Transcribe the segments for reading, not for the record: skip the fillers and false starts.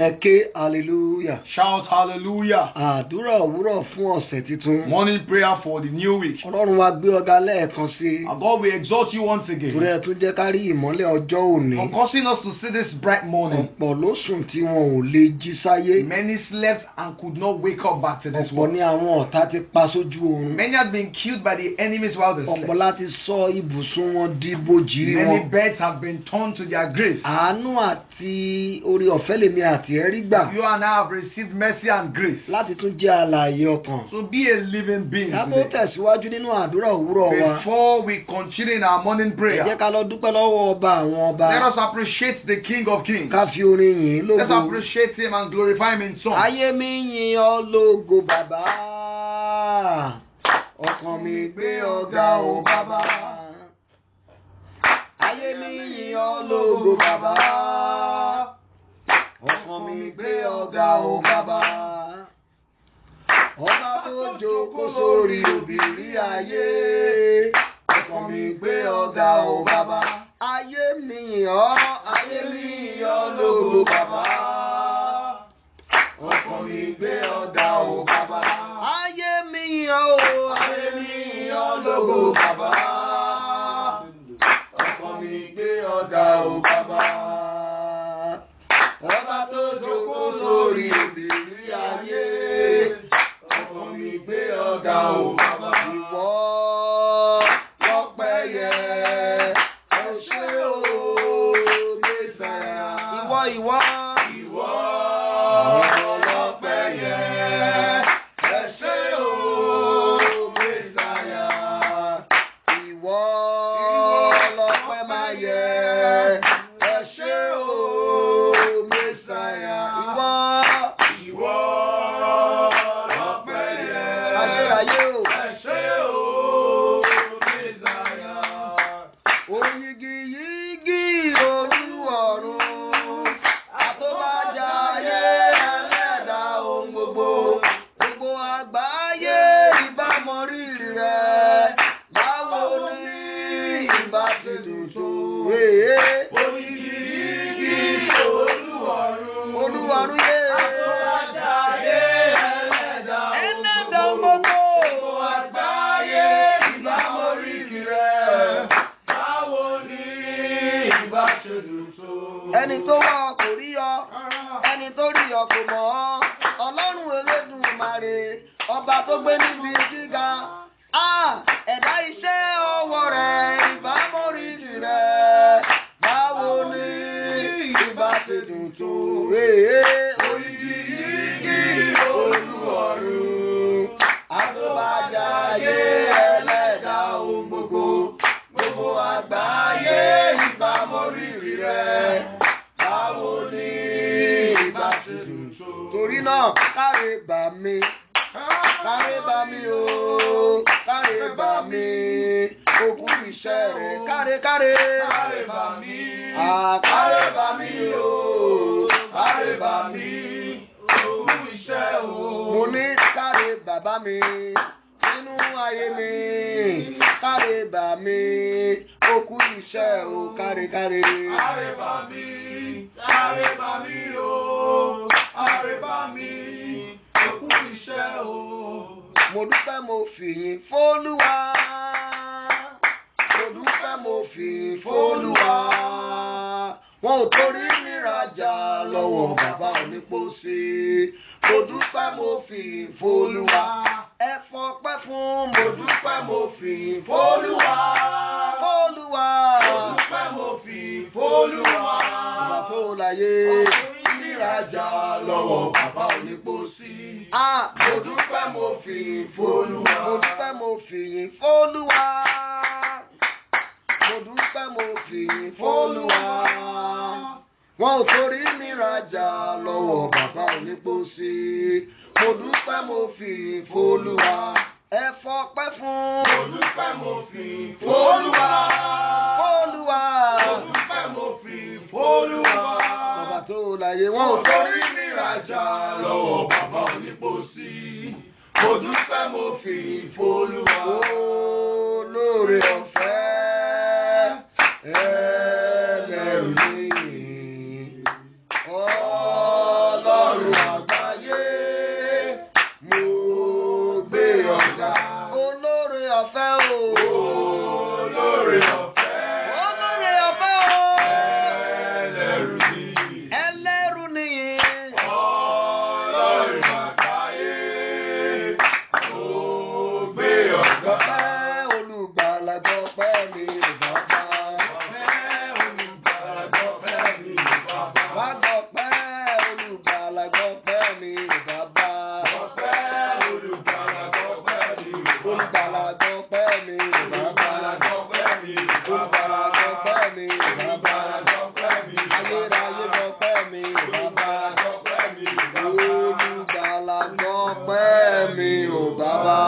Eke hallelujah. Shout hallelujah. Àdúrà òwúrọ̀ fún ọ̀sẹ̀ titun. Morning prayer for the new week. Ọlọ́run wa gbé ọ̀gá lẹ́ẹ̀kan sí. And God will exalt you once again. Torí ẹ tún jẹ́ ká rí ìmọ́lẹ̀ ọjọ́ òní. For causing us to see this bright morning. Ọ̀pọ̀ ló sùn tí wọn ò lè jí sáyé. Many slept and could not wake up back to this Ọ̀pọ̀ world. ni àwọn ọ̀tá ti pa sójú oorun. Many had been killed by the enemies while they slept. Ọ̀pọ̀ láti sọ ibùsùn wọn di ibojì wọn. Many beds have been turned to their graves. Àánú àti orí ọ̀fẹ́ lèmi àti ẹ̀rí gbà. You and I have received mercy and grace. Láti tún jẹ́ alààyè ọkàn. So be a living being Ká tó today. tẹ̀síwájú nínú àdúrà òwúrọ̀ wa. Before we continue in our morning Ẹ prayer, jẹ́ ká lọ dúpẹ́ lọ́wọ́ ọba àwọn ọba. let us appreciate the King of Kings. Ká fi orin yìn ín Let's lógo. appreciate him and glorify him in song. Ayé mi yìn ọ́ lógo bàbá. Ọkàn mi gbé ọ̀gá o bàbá. Ayé mi yìn ọ́ lógo bàbá. Ọkàn mi gbé ọ̀gá o bàbá. Ọba tó jókòó sórí òbírí ayé. Ọkàn mi gbé ọ̀gá o bàbá. Ayé mi yìn ọ́ lógo bàbá. Ọkàn mi gbé ọ̀gá o bàbá. Ayé mi yìn ọ́ lógo bàbá. Ọkàn mi gbé ọ̀gá o bàbá. Ọba tó jókòó sórí òbírí ayé. Ọkàn mi gbé ọ̀gá o bàbá. Ìwọ lọ́pẹ́ yẹ, ẹ ṣé o Mèsáyà. Ìwọ lọ́pẹ́ yẹ, ẹ ṣé o Mèsáyà. Ìwọ lọ́pẹ́ máa yẹ, ẹ ṣé o Mèsáyà. Ìwọ lọ́pẹ́ yẹ, ayérayé o, ẹ ṣé o Mèsáyà. Oyigiyigi Olúọ̀run, àtọ́bàjáyé ẹlẹ́dà ohun gbogbo. Gbogbo àgbáyé ìbámọ rírì rẹ̀, báwo ni ìbá ti dùn tó. Oyigiyigi Olúọ̀run yé. Àtọ́bàjáyé ẹlẹ́dà ohun gbogbo. Gbogbo àgbáyé ìbámọ rírì rẹ̀, báwo ni ìbá ti dùn tó. Ẹni tó wá ọ kò rí ọ, ẹni tó rí ọ kò mọ̀ ọ́. Ọlọ́run Elédùmarè, ọba tó gbé níbi gíga. Ẹ̀dá iṣẹ́ ọwọ́ rẹ̀, ìbámu rírì rẹ̀, báwo ni ìbá ti dùn tó. Oyigiyigi Olúọ̀run, àtọ́bàjáyé ẹlẹ́dà ohun gbogbo. Gbogbo àgbáyé ìbámu rírì rẹ̀, báwo ni ìbá ti dùn tó. Torí náà, káre bà mí o, káre bà mí, òkú iṣẹ́ rẹ̀, káre bà mí, káre bà mí o, káre bà mí, òkú iṣẹ́ o. Mo ní káre bàbá mi nínú ayé mi, káre bà mí, òkú iṣẹ́ o, káre. Káre bà mí o, káre bà mí, òkú iṣẹ́ o. Mo dúpẹ́ mo fìyìn f'Olúwa. Wọn ò torí mi rajà lọ́wọ́ bàbá onípòsí. Mo dúpẹ́ mo fìyìn f'Olúwa. Ẹ fọpẹ́ fún. Mo dúpẹ́ mo fìyìn f'Olúwa. Mo dúpẹ́ mo fìyìn f'Olúwa. Bàbá tó láyé. Mi rajà lọ́wọ́ bàbá onípòsí. Mo dúpẹ́ mo fìyìn f'Olúwa. Mo dúpẹ́ mo fìyìn f'Olúwa. Wọn ò torí mi rajà lọ́wọ́ bàbá onípòsí. Mo dúpẹ́ mo fìyìn f'Olúwa. Ẹ fọpẹ́ fún. Mo dúpẹ́ mo fìyìn f'Olúwa. Mo dúpẹ́ mo fìyìn f'Olúwa. Bàbá tó láyé. Wọn ò torí mi rajà lọ́wọ́ bàbá onípòsí. Mo dúpẹ́ mo fìyìn f'Olúwa. Olóore ọ̀fẹ́ ẹlẹ́rù níyìn. gbọ́pẹ́ mi bàbá. Olùgbàlà gbọ́pẹ́ mi. Olùgbàlà gbọ́pẹ́ mi bàbá. Gbọ́pẹ́ mi. Olùgbàlà gbọ́pẹ́ mi bàbá. Gbọ́pẹ́ mi. Ayérayé gbọ́pẹ́ mi bàbá. Gbọ́pẹ́ mi. Olùgbàlà gbọ́pẹ́ mi ò bàbá.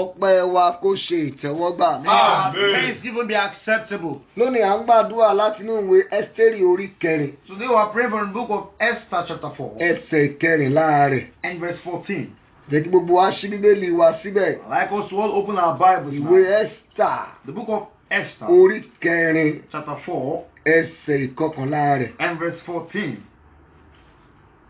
Ọpẹ́ wa kó ṣe ìtẹ́wọ́gbà. Thanksgiving be acceptable. Lónìí à ń gbàdúrà láti inú ìwé Ẹ́sítérì orí 4. Today we are praying from the book of Esther chapter 4 ẹsẹ̀ 14 rẹ̀. and verse 14. Jẹ́ kí gbogbo wa ṣí Bíbélì wa síbẹ̀. I'd like us to all open our Bibles Ìwé now. Ẹ́sítà The book of Esther orí 4 chapter 4 ẹsẹ̀ 11 rẹ̀. and verse 14.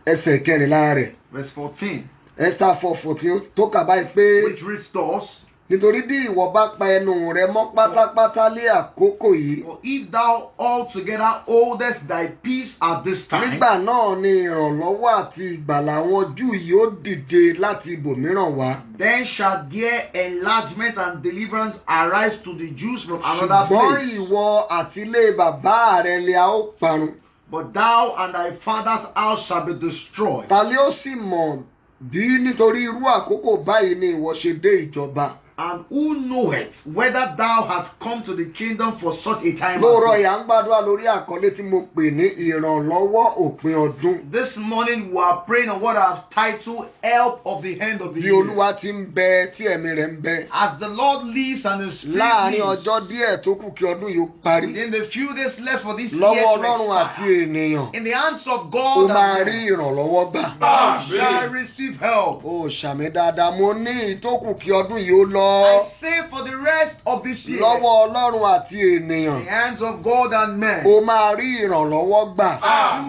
Ẹsẹ̀ 14 rẹ̀. Verse 14. Ẹ́sítà 4:14 tó kà báyìí pé Which reads thus, nítorí bí ìwọ bá pa ẹnu rẹ mọ́ pátápátá lé àkókò yìí. for if thou altogether holdest thy peace at this time, Nígbà náà ni ìrànlọ́wọ́ àti ìgbàlà àwọn Júù yóò dìde láti ibòmíràn wá. then shall there enlargement and deliverance arise to the Jews from another Ṣùgbọ́n place. ìwọ àti ilé bàbá rẹ lè a ó parun. But thou and thy father's house shall be destroyed. Ta ni ó sì mọ̀ bí nítorí irú àkókò báyìí ni ìwọ ṣe dé ìjọba. And who knoweth whether thou hast come to the kingdom for such a time as Lóòrọ̀ this? ìyá ń gbàdúrà lórí àkọlé tí mo pè ní ìrànlọ́wọ́ òpin ọdún. This morning we are praying on what I have titled Help of the End of the Bí Year. Olúwa ti ń bẹ tí ẹ̀mí rẹ̀ ń bẹ. As the Lord lives and His Spirit Láàárín lives, ọjọ́ díẹ̀ tó kù kí ọdún yóò parí. within the few days left for this year Lọ́wọ́ to Ọlọ́run àti expire, ènìyàn. in the hands of Ó God máa and rí man, ìrànlọ́wọ́ gbà. thou shalt receive help. Ó ṣàmì dáadáa mo ní ìtókù kí ọdún yìí ó lọ. I say for the rest of this year, Lọ́wọ́ Ọlọ́run àti ènìyàn. in the hands of God and men, Ó máa rí ìrànlọ́wọ́ gbà.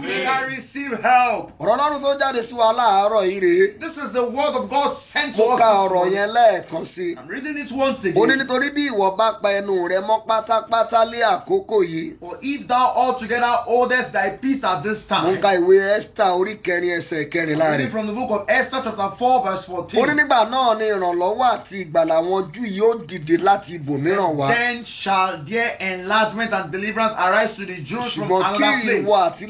you shall receive help. Ọ̀rọ̀ Ọlọ́run tó jáde sí wa láàárọ̀ yìí rèé. This is the word of God sent to Mo us. ka this ọ̀rọ̀ morning. yẹn lẹ́ẹ̀kan sí i. I'm reading it once Ó ní again. nítorí bí ìwọ bá pa ẹnu rẹ mọ́ pátápátá lé àkókò yìí. For if thou altogether holdest thy peace at this Mo ń time, ka ìwé Ẹ́sítà orí 4 ẹsẹ̀ 14 I'm reading rẹ̀. from the book of Esther chapter 4 verse Ó ní 14. nígbà náà ni ìrànlọ́wọ́ àti ìgbàlà àwọn Júù yóò dìde láti ibòmíràn wá. Then shall there enlargement and deliverance arise to the Jews from Ṣùgbọ́n kí another place. ìwọ àti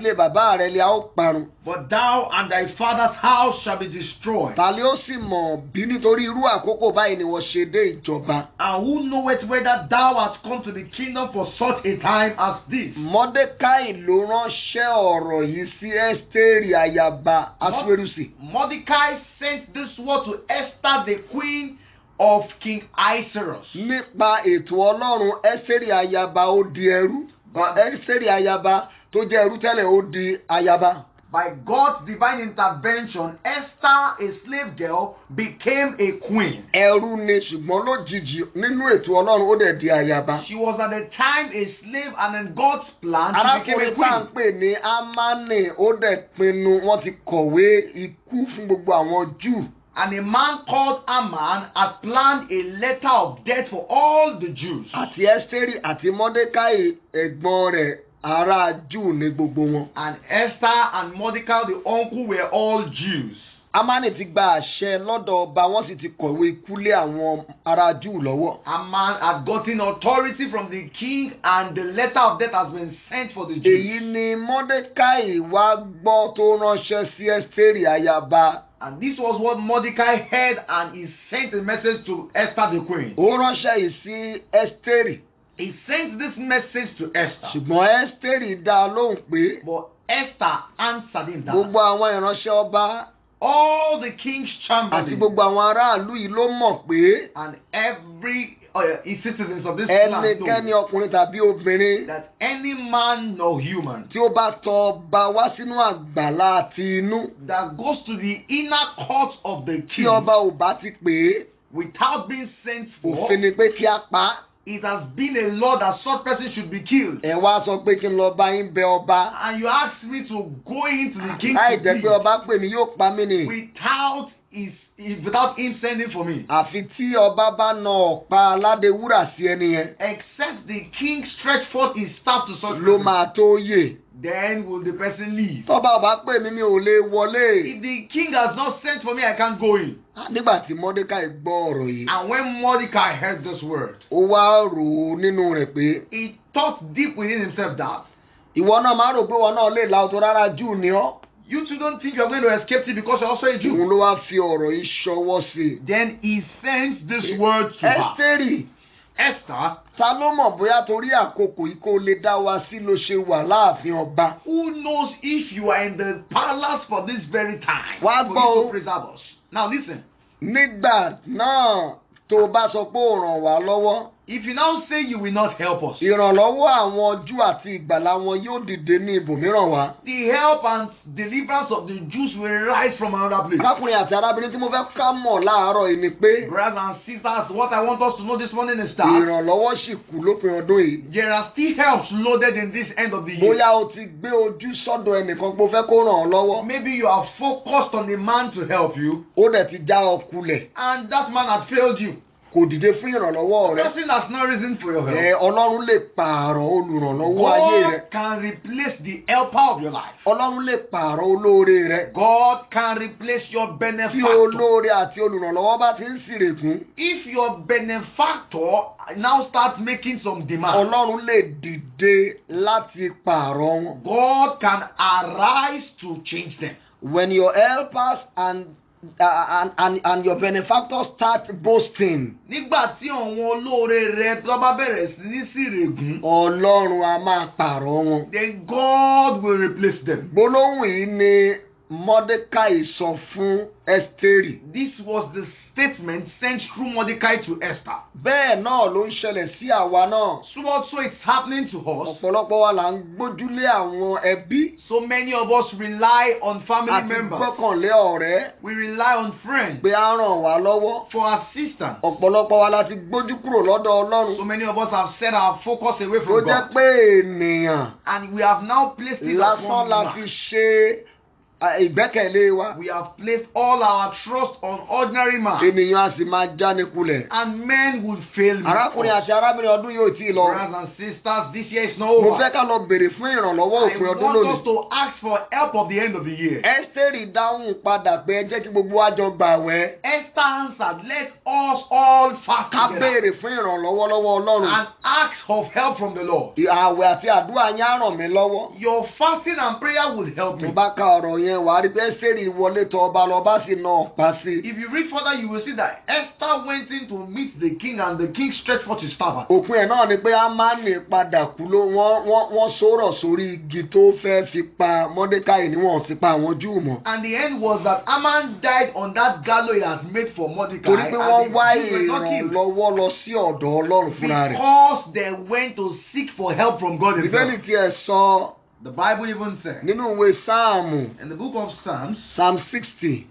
ilé bàbá rẹ lè a ó parun. But thou and thy father's house shall be destroyed. Ta ni ó sì mọ̀ bí nítorí irú àkókò báyìí ni wọ́n ṣe dé ìjọba. And who knoweth whether thou hast come to the kingdom for such a time as this? Mọ́dékáì ló ránṣẹ́ ọ̀rọ̀ yìí sí Ẹ́sítérì ayaba Asuerusi. Mordecai sent this word to Esther, the queen of King Ahasuerus. Nípa ètò Ọlọ́run Ẹ́sítérì ayaba ó di ẹrú. Ẹ́sítérì ayaba tó jẹ́ ẹrú tẹ́lẹ̀ ó di ayaba. By God's divine intervention, Esther, a slave girl, became a queen. Ẹrú ni ṣùgbọ́n lójijì nínú ètò Ọlọ́run ó dẹ̀ di ayaba. She was at the time a slave, and in God's plan, she became a Arákùnrin tá à ń queen. pè ní Ámánì ó dẹ̀ pinnu wọ́n ti kọ̀wé ikú fún gbogbo àwọn Júù. And a man called Haman had planned a letter of death for all the Jews. Àti Ẹ́sítérì àti Mọ́dékáì ẹ̀gbọ́n rẹ̀ ará Júù ní gbogbo wọn. And Esther and Mordecai, the uncle, were all Jews. Ámánì ti gba àṣẹ lọ́dọ̀ ọba wọ́n sì ti kọ̀wé ikú lé àwọn ará Júù lọ́wọ́. Haman had gotten authority from the king, and the letter of death has been sent for the Jews. Èyí ni Mọ́dékáì wá gbọ́ tó ránṣẹ́ sí Ẹ́sítérì ayaba. And this was what Mordecai heard, and he sent a message to Esther the queen. Ó ránṣẹ́ yìí sí Ẹ́sítérì. He sent this message to Esther. Ṣùgbọ́n Ẹ́sítérì dá a lóhùn pé But Esther answered him that gbogbo àwọn ìránṣẹ́ ọba all the king's àti chamberlains gbogbo àwọn aráàlú yìí ló mọ̀ pé and every citizens of this land ẹnikẹ́ni know ọkùnrin tàbí obìnrin that any man nor human tí ó bá tọ ọba wá sínú àgbàlá àti inú that goes to the inner court of the tí king ọba ò bá ti pè é without being sent for, òfin ni pé kí á pa á. it has been a law that such person should be killed. Ẹ wá sọ pé kí n lọ bá yín bẹ ọba. And you ask me to go into the king Láì to jẹ́ pé plead ọba pè mí yóò pa mí ni. without him sending for me. Àfi tí ọba bá na ọ̀pá aládé wúrà sí ẹni yẹn Except the king stretch forth his staff to such ló person, máa tó yè. then will the person leave. Tọ́ba ọba pè mí mi ò lè wọlé. If the king has not sent for me, I can't go in. Nígbà tí Mọ́dékáì gbọ́ ọ̀rọ̀ yìí, And when Mordecai heard this word, ó wá rò ó nínú rẹ̀ pé he thought deep within himself that ìwọ náà máa rò pé ìwọ náà lè la ọ̀tọ̀ rárá Júù ni ọ́. You too don't think you're going to escape it because you're also a Jew. òun ló wá fi ọ̀rọ̀ yìí ṣọwọ́ sí i. Then he sends this word to her. Ẹ́sítérì, Esther, ta ló mọ̀ bóyá torí àkókò yìí kó lè dá wa sí ló ṣe wà láàfin ọba. who knows if you are in the palace for this very time Wá for gbọ́ you o. to preserve us? Now listen. Nígbà náà tó o bá sọ pé ó ràn wá lọ́wọ́, If you now say you will not help us, ìrànlọ́wọ́ àwọn Júù àti ìgbàlà wọn yóò dìde ní ibòmíràn wá. the help and deliverance of the Jews will rise from another place. Arákùnrin àti arábìnrin tí mo fẹ́ ká mọ̀ láàárọ̀ yìí ni pé Brothers and sisters, what I want us to know this morning is that ìrànlọ́wọ́ sì kù lópin ọdún yìí. there are still helps loaded in this end of the year. Bóyá o ti gbé ojú sọ́dọ̀ ẹnìkan pé o fẹ́ kó ràn ọ́ lọ́wọ́. Maybe you are focused on a man to help you, Ó dẹ̀ ti já ọ kulẹ̀. and that man has failed you. Kò dìde fún ìrànlọ́wọ́ The rẹ. person has no reason for your help. Ọlọ́run lè pààrọ̀ olùrànlọ́wọ́ ayé rẹ. God can replace the helper of your life. Ọlọ́run lè pààrọ̀ olóore rẹ. God can replace your Tí benefactor. olóore àti olùrànlọ́wọ́ bá ti ń sìrègùn, If your benefactor now starts making some demands, Ọlọ́run lè dìde láti pààrọ̀ wọn. God can arise to change them. When your helpers and your benefactors start boasting, Nígbà tí àwọn olóore rẹ tó bá bẹ̀rẹ̀ sí ní sírègùn, Ọlọ́run a máa pààrọ̀ wọn. then God will replace them. Gbólóhùn yìí ni Mọ́dékáì sọ fún Ẹ́sítérì. This was the statement sent through Mordecai to Esther. Bẹ́ẹ̀ náà ló ń ṣẹlẹ̀ sí àwa náà. So also it's happening to us. Ọ̀pọ̀lọpọ̀ wa là ń gbójúlé àwọn ẹbí So many of us rely on family àti members. gbọ́kànlé ọ̀rẹ́ We rely on friends pé á ràn wá lọ́wọ́. for assistance. Ọ̀pọ̀lọpọ̀ wa la ti gbójú kúrò lọ́dọ̀ Ọlọ́run. So many of us have set our focus away Tó from jẹ́ God. pé ènìyàn And we have now placed it lásán upon la fi man. ṣe ìgbẹ́kẹ̀lé wa. We have placed all our trust on ordinary man. Ènìyàn a sì máa jáni kulẹ̀. And men would fail me. Arákùnrin àti arábìnrin ọdún yóò tí ì lọ. Brothers and sisters, this year is not Mo over. fẹ́ ká lọ bèrè fún ìrànlọ́wọ́ I òpin ọdún want lónìí. us to ask for help of the end of the year. Ẹ́sítérì dáhùn padà pé ẹ jẹ́ kí gbogbo wa jọ gbààwẹ̀. Esther answered, let us all fast Ká together béèrè fún ìrànlọ́wọ́ lọ́wọ́ Ọlọ́run. and ask of help from the Lord. Ààwẹ̀ àti àdúrà yẹn á ràn mí lọ́wọ́. Your fasting and prayer will help Tó me. bá ka ọ̀rọ̀ yẹn wà á rí pé Ẹ́sítérì wọlé tọ̀ ọba lọ bá sì na ọ̀pá sí. If you read further, you will see that Esther went in to meet the king, and the king stretched forth his staff. Òpin ẹ̀ náà ni pé Ámánì padà kú ló wọ́n sọ̀rọ̀ sórí igi tó fẹ́ fi pa Mọ́dékáì níwọ̀n fi pa àwọn Júù mọ́. And the end was that Haman died on that gallows he had made for Mordecai. Torí pé wọ́n And wá the Jews were not killed ìrànlọ́wọ́ lọ sí ọ̀dọ̀ Ọlọ́run fúnra rẹ̀. because they went to seek for help from God Bíbélì himself. tiẹ̀ sọ The Bible even said nínú ìwé Sáàmù in the book of Psalms, Psalm 60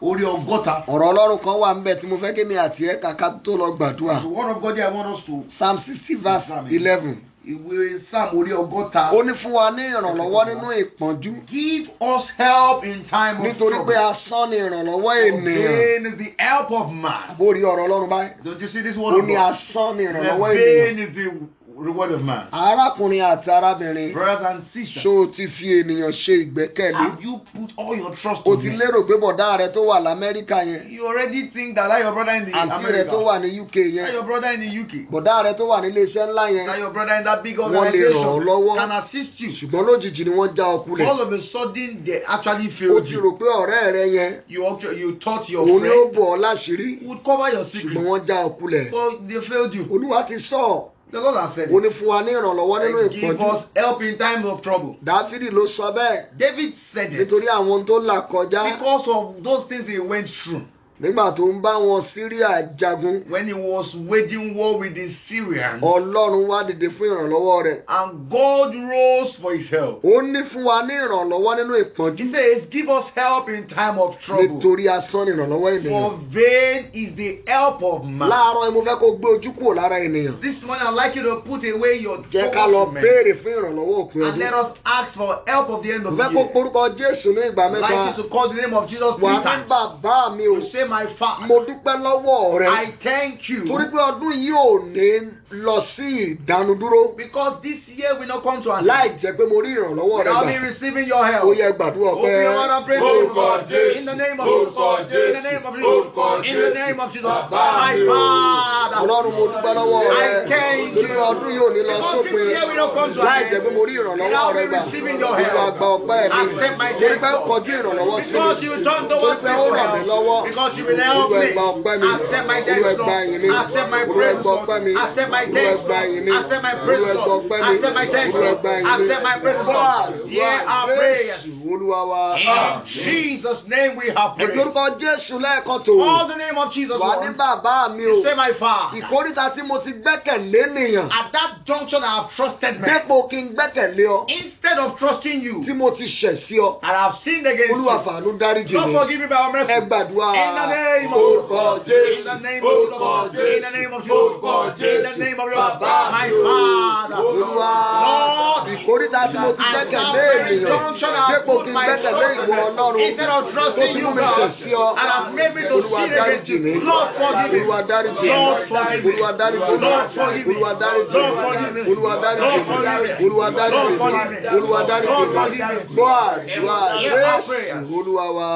Orí Ọgọ́ta, ọ̀rọ̀ Ọlọ́run kan wà ńbẹ̀ tí mo fẹ́ kémi àti ẹ̀ kàkà tó lọ gbàdúrà. the word of God here I want us to Psalm 60 verse 11. ìwé Psalm Orí Ọgọ́ta. Ó ní fún wa ní ìrànlọ́wọ́ nínú ìpọ́njú. Give us help in time of Nítorí pé trouble. asán ni ìrànlọ́wọ́ ènìyàn. Vain is the help of man. Àbórí ọ̀rọ̀ Ọlọ́run báyìí. Don't you see this word Ó of ní God? asán ni The ìrànlọ́wọ́ ènìyàn. vain is the reward of man. Arákùnrin àti arábìnrin, Brothers and sisters, ṣó o ti fi ènìyàn ṣe ìgbẹ́kẹ̀lé? have you put all your trust O in ti me? lérò pé bọ̀dá rẹ tó wà l'Amẹ́ríkà yẹn, You already think that your brother in the àǹtí rẹ America, tó wà ní UK that yẹn, your brother in the UK, bọ̀dá rẹ tó wà ní iléeṣẹ́ ńlá that yẹn, your brother in that big Wọ́n lè ràn ọ́ organization lọ́wọ́. can assist you. ṣùgbọ́n lójijì ni wọ́n já ọ kulẹ̀. All of a sudden, they actually O failed ti you. rò pé ọ̀rẹ́ rẹ yẹn, You thought your òun ni ó friend bọ̀ ọ́ láṣìírí, would cover your ṣùgbọ́n secret, wọ́n já ọ kulẹ̀. but they failed you. Olúwa ti sọ, The Lord has said ó it. ní fún wa ní ìrànlọ́wọ́ nínú And give ìpọ́njú. us help in time of trouble. Dáfídì ló sọ bẹ́ẹ̀ David said it nítorí àwọn ohun tó là kọjá because of those things he went through nígbà tó ń bá wọn Síríà jagun. when he was waging war with the Syrians. Ọlọ́run wá dìde fún ìrànlọ́wọ́ rẹ̀. And God rose for his help. Ó ní fún wa ní ìrànlọ́wọ́ nínú ìpọ́njú He says, give us help in time of trouble. nítorí asán ni ìrànlọ́wọ́ ènìyàn. For vain is the help of man. Láàárọ̀ mo fẹ́ kó gbé ojú kúrò lára ènìyàn. This morning I'd like you to put away your Jẹ́ ká lọ focus from men béèrè fún ìrànlọ́wọ́ òpin and ọdún. let us ask for help of the end Mo of the fẹ́ kó year. porúkọ Jésù ní ìgbà I'd mẹ́ta. like you to call the name of Jesus Wà 3 ní times. bàbá mi ò. You say, my Father, mo dúpẹ́ lọ́wọ́ rẹ. I thank you. Torí pé ọdún yìí ò ní lọ sí ìdánudúró. Because this year will not come to an Láì end jẹ́ pé mo rí ìrànlọ́wọ́ rẹ without me gbà. receiving your Ó help. yẹ gbàdúrà Open your mouth and pray to Orúkọ God. Jésù. In the name of Orúkọ Jesus. In the name of Jesus. Orúkọ In the Jésù. name of Jesus. Bàbá My mi o. Father. Ọlọ́run mo dúpẹ́ lọ́wọ́ rẹ. I thank Torí pé you. ọdún yìí ò ní lọ Because this sópin. year will not come to an Láì end jẹ́ pé mo rí ìrànlọ́wọ́ without rẹ me gbà. receiving your Olúwa help. gba ọpẹ́ mi. Accept my Torí pé thanks, kọjú ìrànlọ́wọ́ sí mi. Because you turn towards me Torí pé ó for ràn mí help. lọ́wọ́. Because you will help Olúwa me. gba ọpẹ́ mi. Accept my Olúwa thanks, gba ìyìn mi. Lord. Accept my Olúwa praise, gba ọpẹ́ mi. Lord. Accept my Olúwa thanks, gba ìyìn mi. Lord. Accept my praise, Olúwa gba Lord. ọpẹ́ mi. Accept my thanks, Olúwa Lord. gba ìyìn mi. Accept my praise, Lord. Hear our prayers. Jésù Olúwa wa. In Jesus' name we have Ẹ̀jẹ̀ prayed. orúkọ Jésù lẹ́ẹ̀kan tó. All the name of Jesus, Wà ní Lord. bàbá mi o. Say my Father. Ìkórìtà tí mo ti gbẹ́kẹ̀lé nìyàn. At that junction I have trusted me. Dépò kí n gbẹ́kẹ̀lé ọ. Instead of trusting you, Tí mo ti ṣẹ̀ sí ọ. and I have sinned against Olúwa you. fàánú dáríjì Lord, mi. forgive me by your mercy. Ẹ gbàdúrà. In the name of Orúkọ Jesus. In the name of Jesus. Orúkọ In the name of Jesus. Orúkọ In the name of Jesus. Bàbá My mi o. Father. Olúwa. Lord. Ìkórìtà tí mo ti gbẹ́kẹ̀lé ènìyàn. Dépò kí n gbẹ́kẹ̀lé ìwọ Ọlọ́run. Instead of Tó trusting ti you, mú mi ṣẹ̀ God, sí ọ. and have made me to Olúwa sin against dáríjì mi. you. Lord, forgive me. Olúwa dáríjì mi. Lord, forgive me. Olúwa dáríjì mi. Lord, forgive me. Olúwa dáríjì mi. Lord, forgive me. Olúwa dáríjì Lord, mi. forgive me. Olúwa dáríjì Lord, mi. forgive me. Olúwa dáríjì Lord, mi. forgive me. Gbọ́ àdúrà Hear our prayer. Jésù Olúwa wa.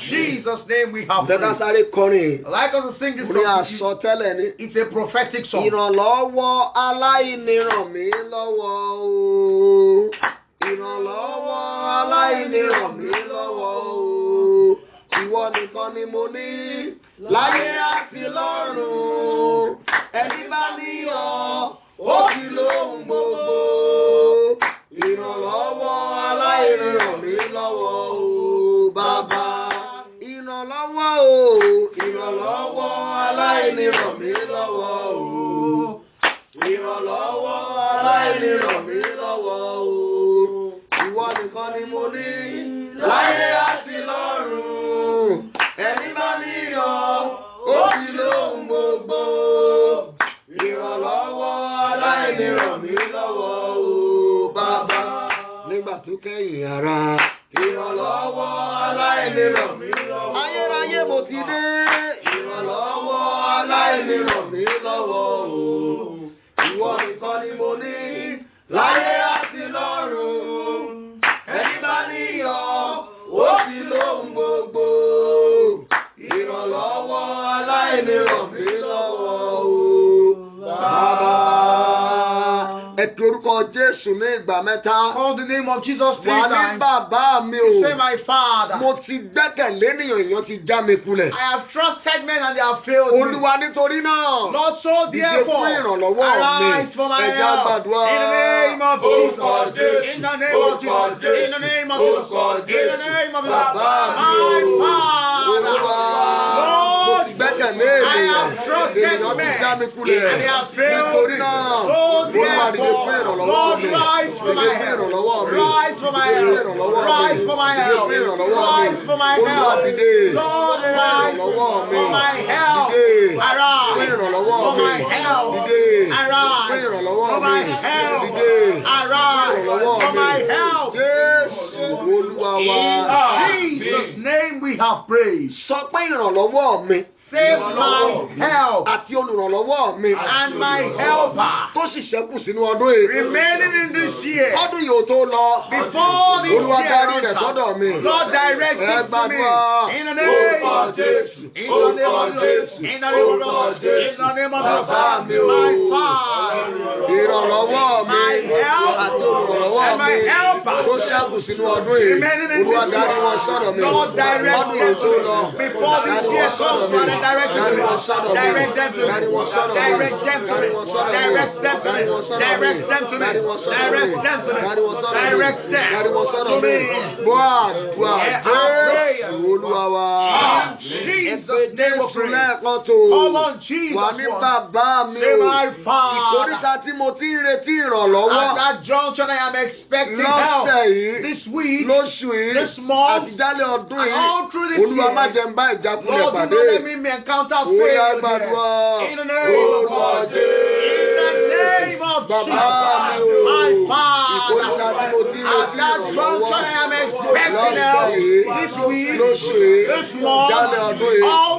In Jesus' name we have Bẹ́ẹ̀ ká prayed. sáré kọrin. I'd like us to sing this Orin song. àsọtẹ́lẹ̀ ni. It's a prophetic song. Ìrànlọ́wọ́ aláìní ràn mí lọ́wọ́ o. Ìrànlọ́wọ́ aláìní ràn mí lọ́wọ́ o. Ìwọ nìkan ni mo ní láyé àti lọ́run. Ẹni bá ní ọ, ó ti lóhun gbogbo. Ìrànlọ́wọ́ aláìní ràn mí lọ́wọ́ o. Bàbá. Ìrànlọ́wọ́ o. Ìrànlọ́wọ́ aláìní ràn mí lọ́wọ́ o. Ìrànlọ́wọ́ aláìní ràn mí lọ́wọ́ o. Ìwọ nìkan ni mo ní láyé àti lọ́run. Ẹni bá ní ọ, ó ti lóhun gbogbo. Ìrànlọ́wọ́ aláìní ràn mí lọ́wọ́ o. Bàbá nígbà tó kẹ́yìn ara. Ìrànlọ́wọ́ aláìní ràn mí lọ́wọ́. Ayérayé mo ti dé. Ìrànlọ́wọ́ aláìní ràn mí lọ́wọ́ o. Ìwọ nìkan ni mo ní láyé àti lọ́run. Ẹni bá ní ọ, ó ti lóhun gbogbo. Ìrànlọ́wọ́ aláìní ràn mí lọ́wọ́ o. Bàbá. Ẹ pe orúkọ Jésù ní ìgbà mẹ́ta. Call the name of Jesus three Wà ní times. bàbá mi o. Say my Father. Mo ti gbẹ́kẹ̀lé ènìyàn, èèyàn ti já mi kulẹ̀. I have trusted men and they have failed me. Olúwa nítorí náà. Lord, so Dìde therefore, fún ìrànlọ́wọ́ mi. arise for my Ẹ jẹ́ á help. gbàdúrà. In the name of Orúkọ Jesus. Jésù. In the name of Orúkọ Jesus. Jésù. In the name of Orúkọ Jesus. In the Jésù. name of Bàbá Jesus. mi My o. Father. Olúwa. Mo Lord, ti gbẹ́kẹ̀lé I ènìyàn. have trusted Ènìyàn ti já mi men kulẹ̀. and they have failed Nítorí me. náà. So Olúwa dìde fún therefore, ìrànlọ́wọ́ Lord, mi. rise for my Dìde fún help. ìrànlọ́wọ́ mi. Rise for my Dìde fún help. ìrànlọ́wọ́ mi. Rise for my Dìde help. fún ìrànlọ́wọ́ mi. Rise for my Olúwa help. dìde. Lord, Fún rise ìrànlọ́wọ́ mi. for my help. Dìde. Arise Fún ìrànlọ́wọ́ for mi. my help. Dìde. Arise Fún ìrànlọ́wọ́ for mi. my help. Dìde. Arise Fún ìrànlọ́wọ́ for mi. my help. Jésù Olúwa wa. In Jesus' name we have prayed. Sọ pé ìrànlọ́wọ́ mi. Save my help Àti olùrànlọ́wọ́ mi. and my helper Tó sì ṣẹ́kù sínú ọdún yìí. remaining in this year. Ọdún yìí ò tó lọ. Before this Olúwa year darí rẹ̀ runs sọ́dọ̀ out, mi. Lord, direct Ẹ it to me. gbàdúrà. In the name Orúkọ of Jesus. Jésù. In the name of Jesus. In the name of Orúkọ Jesus. Jésù. In the name of Bàbá mi o. my Father. Ìrànlọ́wọ́ mi My help àti olùrànlọ́wọ́ and my mi helper. tó ṣẹ́kù sínú ọdún yìí. Remaining in Olúwa this darí wọn year. sọ́dọ̀ mi. Lord, direct Ọdún them yìí tó lọ. to me. Before this Darí year wọn sọ́dọ̀ comes, mi. Father, direct them Darí to wọn me. sọ́dọ̀ mi. Direct them to me. Darí wọn sọ́dọ̀ mi. Direct them to me. Darí wọn sọ́dọ̀ mi. Direct them to me. Darí wọn sọ́dọ̀ mi. Direct them to me. Darí wọn sọ́dọ̀ mi. Direct them to me. Darí wọn sọ́dọ̀ mi. Direct them Darí wọn sọ́dọ̀ to mi. me. Gbọ́ àdúrà Yeah, our prayer. Jésù Olúwa wa. In Jesus' name of Jésù prayer. lẹ́ẹ̀kan tó. Call on Jesus. Wà ní bàbá mi Say, o. my Father. Ìkórìtà tí mo ti ń retí ìrànlọ́wọ́. At that junction, I am expecting help. Lọ́sẹ̀ yìí. This week, Lóṣù yìí. this month, Àtijálẹ̀ ọdún and yìí. all through this Olúwa year. má jẹ́ ń bá ìjákulẹ̀ Lord, do pàdé. not let me encounter Ó yá failure. gbàdúrà. In the name of Orúkọ God. Jésù. In the name of Bàbá mi Jesus. o. My Ìkórìtà tí mo ti ń Father. At retí that ìrànlọ́wọ́. junction, I am expecting Lọ́sẹ̀ help. yìí. This week, Lóṣù yìí. this month, Jálẹ̀ ọdún yìí. all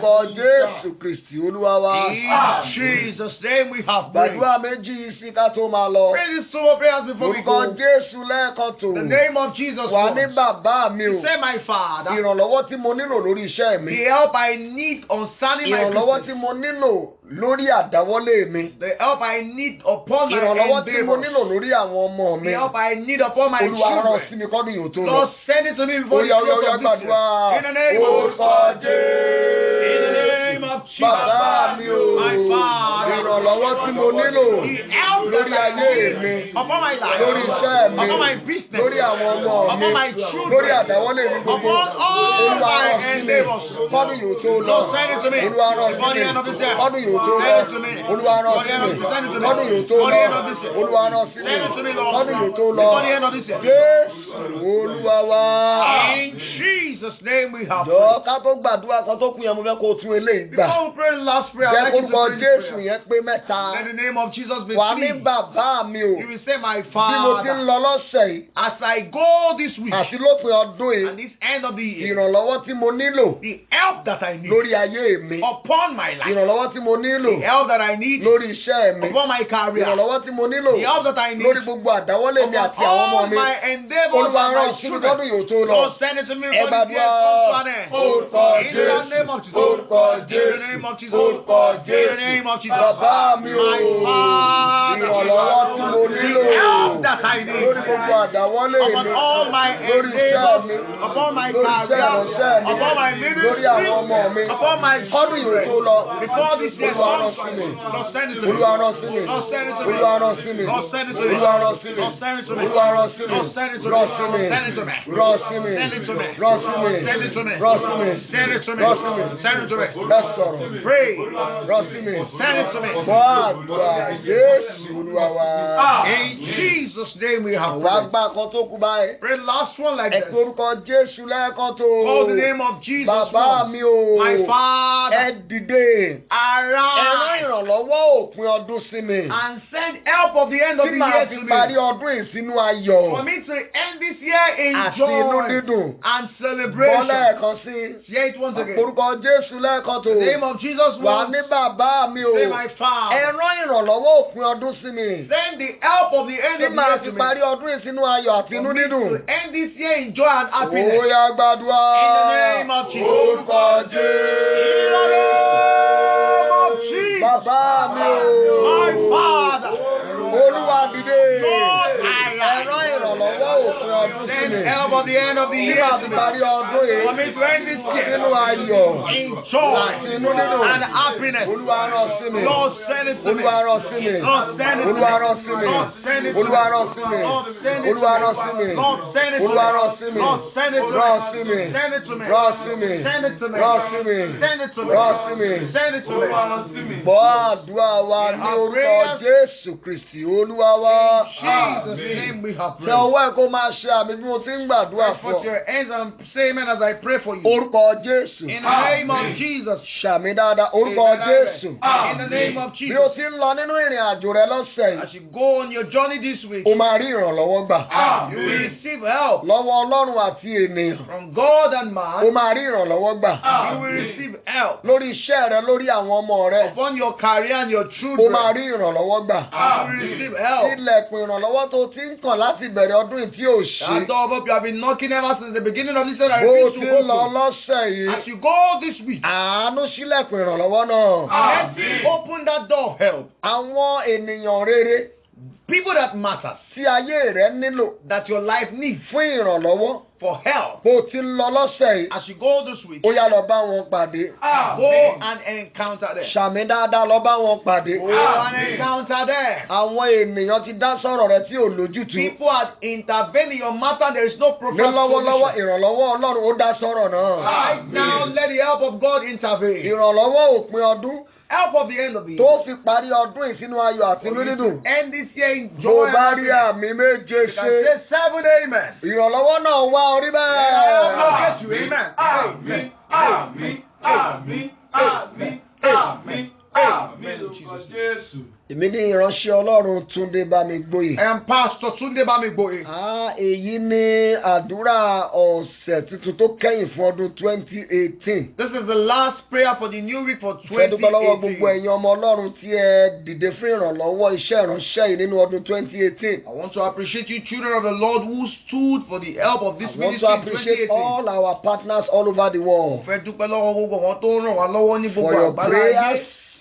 Lórúkọ Jésù Kristi Olúwa wa. In Jesus' name we have prayed. Gbàdúrà méjì sí ká tó máa lọ. Pray these two more prayers before we Lórúkọ go. Jésù lẹ́ẹ̀kan tó. The name of Jesus Wà ní once. bàbá mi o. Say, my Father, Ìrànlọ́wọ́ tí mo nílò lórí iṣẹ́ mi. the help I need concerning my Ìrànlọ́wọ́ tí business, mo nílò lórí àdáwọ́lé mi. the help I need upon my Ìrànlọ́wọ́ tí mo nílò endeavors, lórí àwọn ọmọ mi. the help I need upon my Olúwa rán sí children. mi kọ́dún yòó tó lọ. Lord, send it to me before the Oya close of this year. gbàdúrà. In the name of Orúkọ Jesus. In the Jésù. name of Jesus. Bàbá mi o. My Father. Ìrànlọ́wọ́ tí mo nílò The help lórí that I ayé mi. need upon my life, Lórí iṣẹ́ mi. upon my business, Lórí àwọn ọmọ mi. upon my children, Lórí àdáwọ́lé mi gbogbo. upon all Olúwa my rán sí mi endeavors. kọ́dún yòó tó lọ. Lord, send it to me. Olúwa rán Before sí the mi end of this year. kọ́dún yòó tó lọ. Send it to me. Olúwa rán Before sí the end mi of this year. Send it to me. kọ́dún yòó tó Before the lọ. end of this year. Olúwa rán sí mi Send it to me, Lord. kọ́dún yòó tó lọ. Before the end of this year. Jésù Olúwa wa. In Jesus' name we have Jọ̀ọ́ prayed. ká tó gbàdúrà kan tó kù yẹn mo fẹ́ kó o tún eléyìí gbà. Before we pray the last prayer, Jẹ́ I'd like you to kórúkọ pray this Jésù prayer. yẹn pé mẹ́ta. Let the name of Jesus be Wà ní free. bàbá mi o. You will say, my Bí mo ti ń Father, lọ lọ́sẹ̀ yìí as I go this week àti lópin ọdún yìí, and this end of the year, ìrànlọ́wọ́ tí mo nílò the help that I need lórí ayé mi. upon my life, Ìrànlọ́wọ́ tí mo nílò the help that I need lórí iṣẹ́ mi. upon my career, Ìrànlọ́wọ́ tí mo nílò the help that I need lórí gbogbo àdáwọ́lé mi upon àti àwọn ọmọ all mi. my endeavors Olúwa and rán my sí mi children. kọ́dún yòó tó lọ. Lord, send it to me Ẹ before this year gbàdúrà. comes to an end. Orúkọ In the Jésù. name of Jesus. Orúkọ In the Jésù. name of Jesus. Orúkọ In the Jésù. name of Jesus. Bàbá mi o. My Father. Ìrànlọ́wọ́ tí mo nílò The help that I need lórí gbogbo àdáwọ́lé mi. upon all my Lórí iṣẹ́ mi. endeavors, upon my Lórí iṣẹ́ career, ìránṣẹ́ mi. upon my Lórí àwọn ọmọ mi. ministry, upon my Kọ́dún yòó tó children. lọ. Before this year Olúwa rán comes, sí mi. Lord, send it to me. Olúwa rán sí mi. Lord, send it to me. Olúwa rán sí mi. Lord, send it to me. Olúwa rán sí mi. Lord, send it to me. Olúwa rán sí mi. Lord, send it to me. Rán sí mi. Send it to me. Rán sí mi. Send it to me. Rán sí mi. Send it to me. Rán sí mi. Send it to me. Rán sí mi. Send it to me. Ẹ sọ̀rọ̀. Pray. Rán sí mi. Send it to me. Gbọ́ àdúrà Jésù Olúwa wa. In Jesus' name we have Wà á prayed. gbà kan tó kú báyìí. Pray last one like Ẹ this. pe orúkọ Jésù lẹ́ẹ̀kan tó. Call the name of Jesus Bàbá once. mi o. My Father, Ẹ dìde. Ẹ rán arise ìrànlọ́wọ́ òpin ọdún sí mi. and send help of the end of Tí the màá year fi to parí me. ọdún yìí sínú ayọ̀. For me to end this year in Àti inú joy dídùn. and Bọ́ celebration. lẹ́ẹ̀kan sí. Say it once again. Orúkọ Jésù lẹ́ẹ̀kan tó. The name of Jesus Wà once. ní bàbá mi o. Say, my Ẹ Father, rán ìrànlọ́wọ́ òpin ọdún sí mi. send the help of the end Tí of the màá year fi to me. parí ọdún yìí sínú ayọ̀ àti inú For me dídùn. to end this year in joy and happiness. Ó yá gbàdúrà. In the name of Jesus. Orúkọ In the Jésù. name of Jesus. Bàbá mi o. My Father, Olúwa dìde. Lord, Ẹ rán ìrànlọ́wọ́ òpin ọdún sí send mi. help of the end of the Tí year màá to fi me. parí ọdún yìí For me to end this sínú year ayọ̀ in joy àti inú dídùn. and happiness. Olúwa rán sí mi. Lord, send it to me. Olúwa rán sí mi. Lord, send it to me. Olúwa rán sí mi. Lord, send it to me. Olúwa rán sí mi. Lord, send it to Olúwa me. rán sí mi. Lord, send it to Olúwa me. rán sí mi. Lord, send it to me. Rán sí mi. Send it to me. Rán sí mi. Send it to me. Rán sí mi. Send it to me. Rán sí mi. Send it to me. Gbọ́ àdúrà wa ní orúkọ Jésù Kristì Olúwa wa. Jesus' name we have Ṣé prayed. ọwọ́ ẹ̀ kó máa ṣe àmì bí mo ti ń gbàdúrà fún Put ọ? your hands and say amen as I pray for you. Orúkọ Jésù. In the name of Jesus. Ṣàmì dáadáa. Orúkọ Amen. Jésù. In the name of Bí o Jesus. ti ń lọ nínú ìrìn àjò rẹ lọ́sẹ̀ yìí, As you go on your journey this week, o máa rí ìrànlọ́wọ́ gbà. you will receive help Lọ́wọ́ Ọlọ́run àti ènìyàn, from God and o man. máa rí ìrànlọ́wọ́ gbà. You will receive help Lórí iṣẹ́ rẹ, lórí àwọn ọmọ rẹ, upon your career and your o children. máa rí ìrànlọ́wọ́ gbà. You will receive help. Ilẹ̀kùn ìrànlọ́wọ́ tó ti ń kàn láti bẹ̀rẹ̀ ọdún yìí tí ò That ṣí. door of you have been knocking ever since the beginning of this year. I Bó o refuse ti to ń lọ open. lọ́sẹ̀ yìí, As you go this week, àánú ṣílẹ̀kùn ìrànlọ́wọ́ náà. let's open that door of help. Àwọn ènìyàn rere People that matter, tí ayé rẹ nílò that your life needs fún ìrànlọ́wọ́, for help. bó o ti ń lọ lọ́sẹ̀ yìí, As you go this week, ó yá lọ bá wọn pàdé. go and encounter them. Ṣàmì dáadáa lọ bá wọn pàdé. Go and encounter them. Àwọn ènìyàn ti dá sọ̀rọ̀ rẹ tí ò lójútùú. People have intervened in your matter. There is no Ní proper lọ́wọ́lọ́wọ́ solution. ìrànlọ́wọ́ Ọlọ́run ó dá sọ̀rọ̀ náà. Right now, let the help of God intervene. Ìrànlọ́wọ́ òpin ọdún Help of the end of the year. tó fi parí ọdún yìí sínú ayọ̀ àti inú dídùn. End this year in Tó joy and bá rí happiness. àmì méje You can ṣe, say 7 amen. ìrànlọ́wọ́ náà wá orí Help bẹ́ẹ̀. get you, amen. Àmín, àmín, àmín, àmín, àmín, àmín, lórúkọ Jésù. Èmi ní ìránṣẹ́ Ọlọ́run Túndé Bámigbóyè. I am Pastor Tunde Bamigboye. Èyí ni àdúrà ọ̀sẹ̀ tuntun tó kẹ́yìn fún ọdún 2018. This is the last prayer for the new week for Fẹ́ dúpẹ́ lọ́wọ́ 2018. gbogbo ẹ̀yin ọmọ Ọlọ́run tí ẹ dìde fún ìrànlọ́wọ́ iṣẹ́ ìránṣẹ́ yìí nínú ọdún 2018. I want to appreciate you, children of the Lord, who stood for the help of this I want ministry to in appreciate 2018. all our partners all over the world Fẹ́ dúpẹ́ lọ́wọ́ gbogbo àwọn tó ràn wá lọ́wọ́ ní for gbogbo your àgbáláyé, prayers,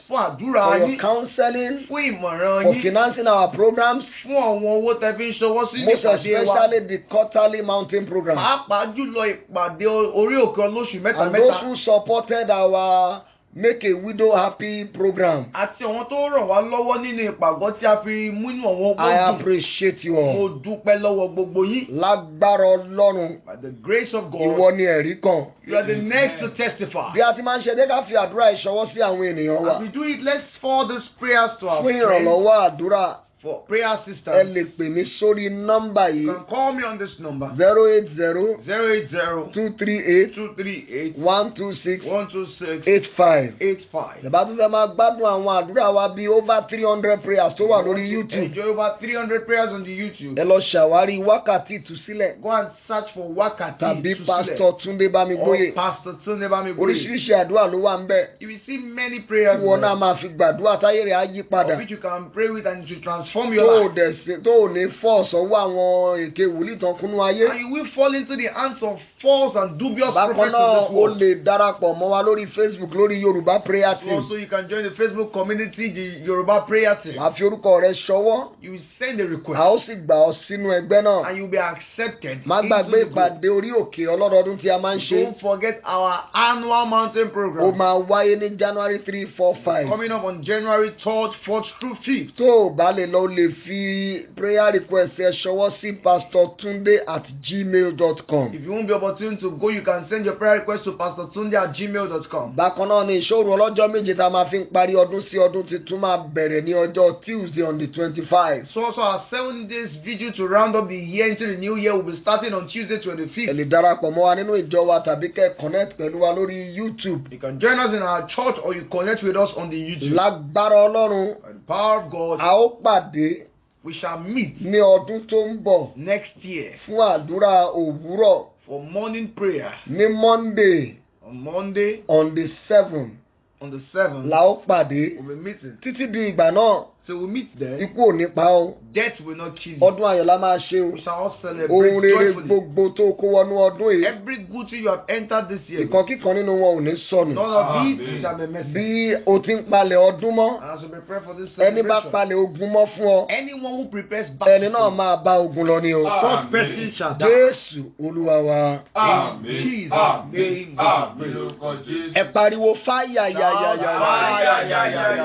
fún àdúrà for your yín, counseling, fún ìmọ̀ràn for yín, financing our programs, fún àwọn owó tẹ́ fi ń ṣọwọ́ sí most ìpàdé wa. especially the quarterly mountain program. Pàápàá jùlọ ìpàdé orí òkè olóṣù mẹ́ta And those mẹ́ta. who supported our Make a Widow Happy program. Àti àwọn tó ràn wá lọ́wọ́ nínú ìpàgọ́ tí a fi múnú àwọn I ogún. appreciate you Mo all. dúpẹ́ lọ́wọ́ gbogbo yín. Lágbára Ọlọ́run, By the grace of God, ìwọ ni ẹ̀rí kan. you are the next to testify. Bí a ti máa ń ṣe dé ká fi àdúrà ìṣọwọ́ sí àwọn ènìyàn wa. As we do it, let's forward these prayers to our Fún friends ìrànlọ́wọ́ àdúrà, for prayer ẹ assistance. lè pè mí sórí nọ́mbà You yìí can call me on this number 080 080 238 238 126 126 85. 85. Ìbá tún fẹ́ máa gbádùn àwọn àdúrà wa bíi over 300 prayers tó wà lórí YouTube. Enjoy over 300 prayers on the YouTube. Ẹ lọ ṣàwárí wákàtí ìtúsílẹ̀ Go and search for Wakati tàbí Ìtúsílẹ̀ Pásítọ̀ Túndé or Bámigbóyè. Pastor Tunde Bamigboye. Oríṣiríṣi àdúrà ló wà ń bẹ̀. You will see many Tí prayers wọn náà there, máa fi gbàdúrà táyé rẹ̀ á yí padà. of which you can pray with and it will transform Tó your ò life. tó ò ní fọ́ sọ́wọ́ àwọn èké wòlíì tán kúnnú ayé. And you will fall into the hands of false and dubious Bákan prophets náà of this o world. lè darapọ̀ mọ́ wa lórí Facebook lórí Yorùbá Prayer Team. Also, you can join the Facebook community, the Yoruba Prayer Team. Wàá fi orúkọ rẹ ṣọwọ́. You will send a A request ó sì gbà ọ́ sínú ẹgbẹ́ náà. and you will be accepted. Má into gbàgbé the group. ìpàdé orí òkè ọlọ́dọọdún tí a máa ń ṣe. Don't forget our annual mountain Ó program máa wáyé ní January 3, 4, 5. coming up on January 3rd, 4th through 5th. Tó o bá lè lọ o lè fi prayer request ẹ ṣọwọ́ sí pastortunde@gmail.com. If you won't be opportune to go, you can send your prayer request to pastortunde@gmail.com. Bákan náà ni ìṣòro ọlọ́jọ́ méje tá a máa fi ń parí ọdún sí ọdún tuntun máa bẹ̀rẹ̀ ní ọjọ́ Tuesday on the 25. So also our 7 days vigil to round up the year into the new year will be starting on Tuesday Ẹ 25th. lè darapọ̀ mọ́ wa nínú ìjọ wa tàbí kẹ́ connect pẹ̀lú wa lórí YouTube. You can join us in our church or you connect with us on the YouTube. Lágbára Ọlọ́run, By the power of God, a ó pàdé we shall meet ní ọdún tó ń bọ̀ next year fún àdúrà òwúrọ̀ for morning prayer ní Monday on Monday on the 7th. on the 7th. La ó pàdé We'll be meeting. títí di ìgbà náà. So we'll meet there. Ikú ò ní pa ọ́. Death will not kill you. Ọdún ayọ̀ la máa ṣe o. We shall all celebrate Ohun rere joyfully. gbogbo tó kó wọnú ọdún yìí. Every good thing you have entered this year, Ìkan kíkan nínú wọn ò ní sọnù. none of it shall be missing. Bí o ti ń palẹ̀ ọdún mọ́, And as we prepare for this ẹni bá celebration, palẹ̀ ogun mọ́ fún ọ, anyone who prepares ẹni náà baptism, máa bá ogun lọ ni o. such person shall die. Jésù Olúwa wa. Jesus' name. Ẹ pariwo fáyà yàyàyàyà. Fire.